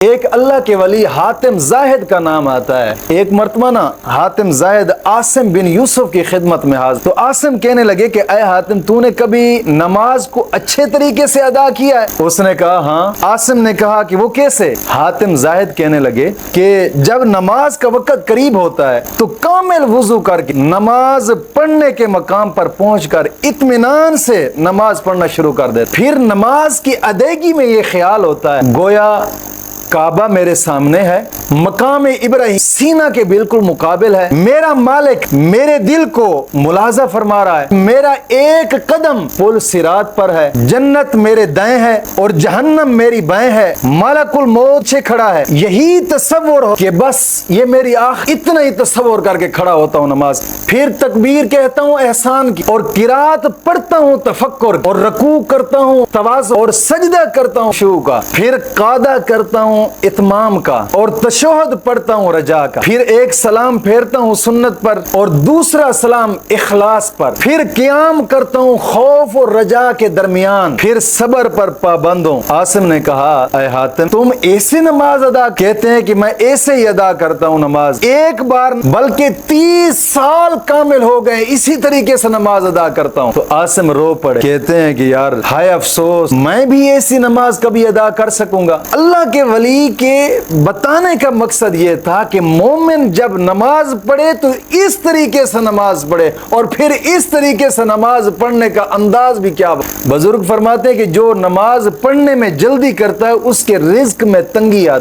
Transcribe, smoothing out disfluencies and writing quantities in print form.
एक अल्लाह के वली हातिम जाहिद का नाम आता है। एक मर्तबा ना हातिम जाहिद आसिम बिन यूसुफ की खिदमत में हाजिर। तो आसिम कहने लगे कि ऐ हातिम, तूने कभी नमाज को अच्छे तरीके से अदा किया है? उसने कहा हाँ। आसिम ने कहा कि वो कैसे? हातिम जाहिद कहने लगे कि जब नमाज का वक्त करीब होता है तो कामिल वुजू करके नमाज पढ़ने के मकाम पर पहुंचकर इत्मीनान से नमाज पढ़ना शुरू कर दे। फिर नमाज की अदायगी में ये ख्याल होता है गोया काबा मेरे सामने है, मकाम इब्राहिम सीना के बिल्कुल मुकाबिल है, मेरा मालिक मेरे दिल को मुलाजा फरमा रहा है, मेरा एक कदम पुल सिरात पर है, जन्नत मेरे दाएं है और जहन्नम मेरी बाएं है, मलकुल मौत से खड़ा है। यही तसव्वुर हो कि बस ये मेरी आँख, इतना ही तसव्वुर करके खड़ा होता हूँ नमाज। फिर तकबीर कहता हूँ एहसान की, और किरात पढ़ता हूँ तफक्कुर, और रकू करता हूँ तवाज़ु, और सजदा करता हूँ शुरू का, फिर कादा करता हूँ इत्माम का, और तशहुद पढ़ता हूँ रजा का, फिर एक सलाम फेरता हूँ सुन्नत पर और दूसरा सलाम इखलास पर, फिर क़ियाम करता हूँ खौफ और रजा के दरमियान, फिर सब्र पर पाबंद हूँ। आसिम ने कहा ऐ हातिम, तुम ऐसे नमाज अदा? कहते हैं कि मैं ऐसे ही अदा करता हूँ नमाज, एक बार बल्कि 30 साल कामिल हो गए इसी तरीके से नमाज अदा करता हूँ। तो आसिम रो पड़े, कहते हैं कि यार हाय अफसोस, मैं भी ऐसी नमाज कभी अदा कर सकूंगा? अल्लाह के वली के बताने का मकसद यह था कि मोमिन जब नमाज पढ़े तो इस तरीके से नमाज पढ़े, और फिर इस तरीके से नमाज पढ़ने का अंदाज भी क्या। बुजुर्ग फरमाते हैं कि जो नमाज पढ़ने में जल्दी करता है उसके रिज्क में तंगी आती है।